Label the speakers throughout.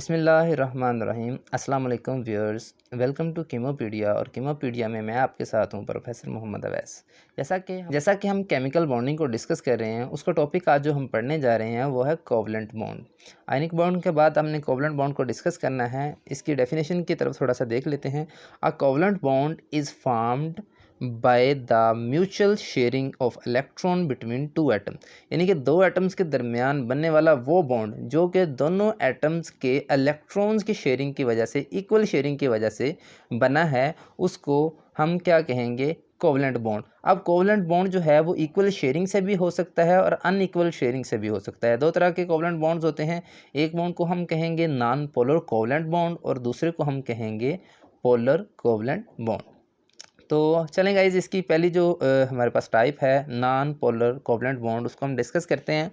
Speaker 1: बिस्मिल्लाहिर्रहमानिर्रहीम। अस्सलाम वालेकुम व्यूअर्स, वेलकम टू कीमोपीडिया। और कीमोपीडिया में मैं आपके साथ हूं प्रोफेसर मोहम्मद अवैस। जैसा कि हम केमिकल बॉन्डिंग को डिस्कस कर रहे हैं, उसका टॉपिक आज जो हम पढ़ने जा रहे हैं वो है कोवलेंट बॉन्ड। आयनिक बॉन्ड के बाद हमने कोवलेंट बॉन्ड को डिस्कस करना है। इसकी डेफिनेशन की तरफ थोड़ा सा देख लेते हैं। A covalent bond is formed by the mutual sharing of electron between two atom, यानी कि दो एटम्स के दरमियान बनने वाला वो बॉन्ड जो कि दोनों एटम्स के इलेक्ट्रॉन्स की शेयरिंग की वजह से, इक्वल शेयरिंग की वजह से बना है, उसको हम क्या कहेंगे? Covalent bond. अब कोवलेंट बॉन्ड जो है वो इक्वल शेयरिंग से भी हो सकता है और अनइक्वल शेयरिंग से भी हो सकता है। दो तरह के कोवलेंट बॉन्ड्स होते हैं। एक बॉन्ड को हम कहेंगे नॉन पोलर कोवलेंट बॉन्ड और दूसरे को हम कहेंगे पोलर कोवलेंट बॉन्ड। तो चलें गाइस, इसकी पहली जो हमारे पास टाइप है नॉन पोलर कोवलेंट बॉन्ड, उसको हम डिस्कस करते हैं।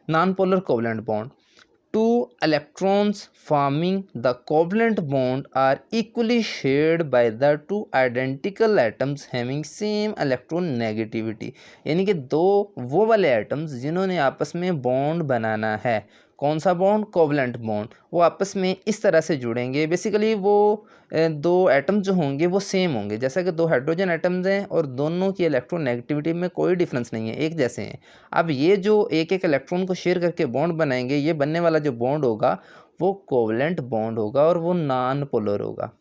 Speaker 1: Non polar covalent bond, two electrons forming the covalent bond are equally shared by the two identical atoms having same electronegativity, यानी कि दो वो वाले एटम्स जिन्होंने आपस में बॉन्ड बनाना है। कौन सा बॉन्ड? Covalent bond. वो आपस में इस तरह से जुड़ेंगे, बेसिकली वो दो एटम जो होंगे वो सेम होंगे। जैसा कि दो हाइड्रोजन एटम्स हैं और दोनों की इलेक्ट्रॉन नेगेटिविटी में कोई डिफरेंस नहीं है, एक जैसे हैं। अब ये जो एक एक इलेक्ट्रॉन को शेयर करके बॉन्ड बनाएंगे, ये बनने वाला जो बॉन्ड होगा वो कोवलेंट बॉन्ड होगा और वो नॉन पोलर होगा।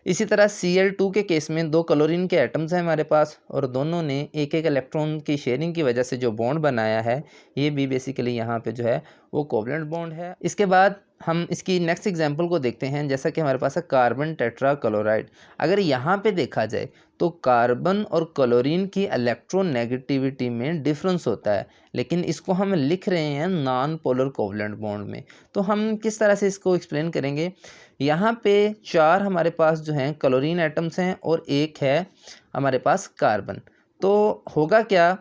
Speaker 1: इसी तरह Cl2 के केस में दो क्लोरीन के एटम्स हैं हमारे पास और दोनों ने एक एक इलेक्ट्रॉन की शेयरिंग की वजह से जो बॉन्ड बनाया है, ये भी बेसिकली यहाँ पे जो है वो कोवलेंट बॉन्ड है। इसके बाद हम इसकी नेक्स्ट एग्जांपल को देखते हैं। जैसा कि हमारे पास है कार्बन टेट्रा क्लोराइड। अगर यहाँ पे देखा जाए तो कार्बन और क्लोरीन की इलेक्ट्रॉन नेगेटिविटी में डिफरेंस होता है, लेकिन इसको हम लिख रहे हैं नॉन पोलर कोवलेंट बॉन्ड में। तो हम किस तरह से इसको एक्सप्लेन करेंगे? यहाँ पे चार हमारे पास जो हैं क्लोरीन एटम्स हैं और एक है हमारे पास कार्बन। तो होगा क्या?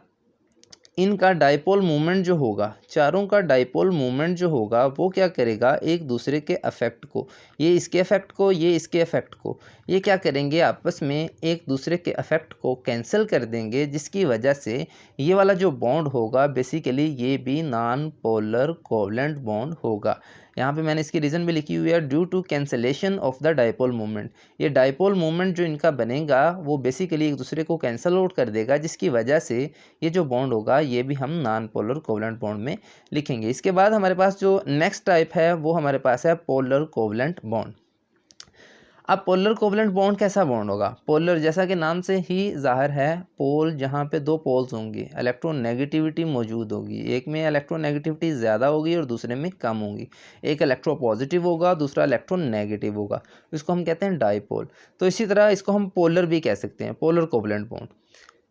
Speaker 1: इनका डाइपोल मूवमेंट जो होगा, चारों का डाइपोल मूवमेंट जो होगा वो क्या करेगा? एक दूसरे के अफेक्ट को, ये इसके अफेक्ट को, ये इसके अफेक्ट को, ये क्या करेंगे? आपस में एक दूसरे के अफेक्ट को कैंसिल कर देंगे, जिसकी वजह से ये वाला जो बॉन्ड होगा बेसिकली ये भी नॉन पोलर कोवलेंट बॉन्ड होगा। यहाँ पे मैंने इसकी रीज़न भी लिखी हुई है, due to cancellation of the dipole movement. ये डाइपोल मूवमेंट जो इनका बनेगा वो बेसिकली एक दूसरे को कैंसिल आउट कर देगा, जिसकी वजह से ये जो बॉन्ड होगा ये भी हम नॉन पोलर कोवलेंट बॉन्ड में लिखेंगे। इसके बाद हमारे पास जो नेक्स्ट टाइप है वो हमारे पास है पोलर कोवलेंट बॉन्ड। अब पोलर कोवलेंट बॉन्ड कैसा बॉन्ड होगा? पोलर, जैसा कि नाम से ही जाहिर है, पोल जहाँ पे दो पोल्स होंगे, इलेक्ट्रॉन नेगेटिविटी मौजूद होगी। एक में इलेक्ट्रॉन नेगेटिविटी ज़्यादा होगी और दूसरे में कम होगी। एक इलेक्ट्रो पॉजिटिव होगा, दूसरा इलेक्ट्रॉन नेगेटिव होगा। इसको हम कहते हैं डाइपोल। तो इसी तरह इसको हम पोलर भी कह सकते हैं, polar covalent bond.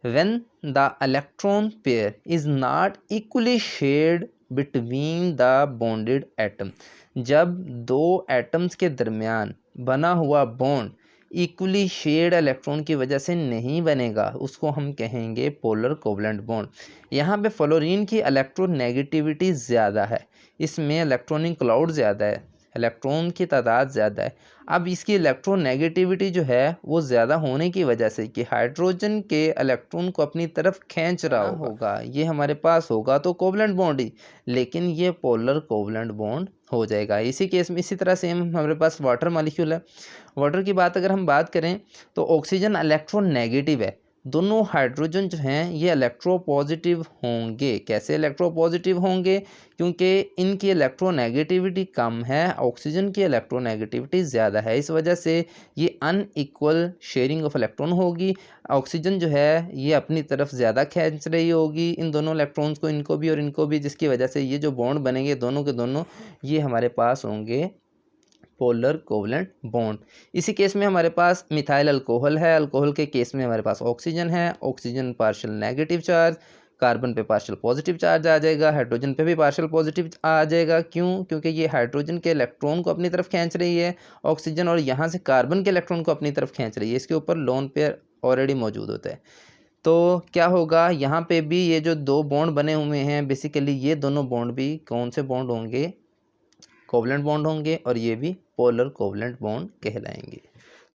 Speaker 1: when the electron pair is not equally shared between the bonded atom, जब दो एटम्स के दरमियान बना हुआ बॉन्ड इक्वली शेयर्ड इलेक्ट्रॉन की वजह से नहीं बनेगा, उसको हम कहेंगे पोलर कोवलेंट बॉन्ड। यहाँ पे फ्लोरीन की इलेक्ट्रॉन नेगेटिविटी ज़्यादा है, इसमें इलेक्ट्रॉनिक क्लाउड ज़्यादा है, इलेक्ट्रॉन की तादाद ज़्यादा है। अब इसकी इलेक्ट्रॉन नेगेटिविटी जो है वो ज़्यादा होने की वजह से कि हाइड्रोजन के इलेक्ट्रॉन को अपनी तरफ खींच रहा होगा, ये हमारे पास होगा तो कोवलेंट बॉन्ड ही, लेकिन ये पोलर कोवलेंट बॉन्ड हो जाएगा। इसी केस में इसी तरह सेम हमारे पास वाटर मॉलिक्यूल है। वाटर की बात अगर हम बात करें तो ऑक्सीजन इलेक्ट्रॉन नेगेटिव है, दोनों हाइड्रोजन जो हैं ये इलेक्ट्रो पॉजिटिव होंगे। कैसे इलेक्ट्रो पॉजिटिव होंगे? क्योंकि इनकी इलेक्ट्रो नेगेटिविटी कम है, ऑक्सीजन की इलेक्ट्रो नेगेटिविटी ज़्यादा है। इस वजह से ये अनइक्वल शेयरिंग ऑफ इलेक्ट्रॉन होगी। ऑक्सीजन जो है ये अपनी तरफ ज़्यादा खींच रही होगी इन दोनों इलेक्ट्रॉन्स को, इनको भी और इनको भी, जिसकी वजह से ये जो बॉन्ड बनेंगे दोनों के दोनों, ये हमारे पास होंगे पोलर कोवलेंट बॉन्ड। इसी केस में हमारे पास मिथाइल अल्कोहल है। अल्कोहल के केस में हमारे पास ऑक्सीजन है, oxygen partial negative charge, carbon पे पार्शियल पॉजिटिव चार्ज आ जाएगा, हाइड्रोजन पे भी पार्शियल पॉजिटिव आ जाएगा। क्यों? क्योंकि ये हाइड्रोजन के इलेक्ट्रॉन को अपनी तरफ खींच रही है ऑक्सीजन, और यहाँ से कार्बन के इलेक्ट्रॉन को अपनी तरफ खींच रही है। इसके ऊपर लोन पेयर ऑलरेडी मौजूद होता है। तो क्या होगा? यहाँ पे भी ये जो दो बॉन्ड बने हुए हैं बेसिकली ये दोनों बॉन्ड भी कौन से बॉन्ड होंगे? कोवलेंट बॉन्ड होंगे, और ये भी पोलर कोवलेंट बॉन्ड कहलाएंगे।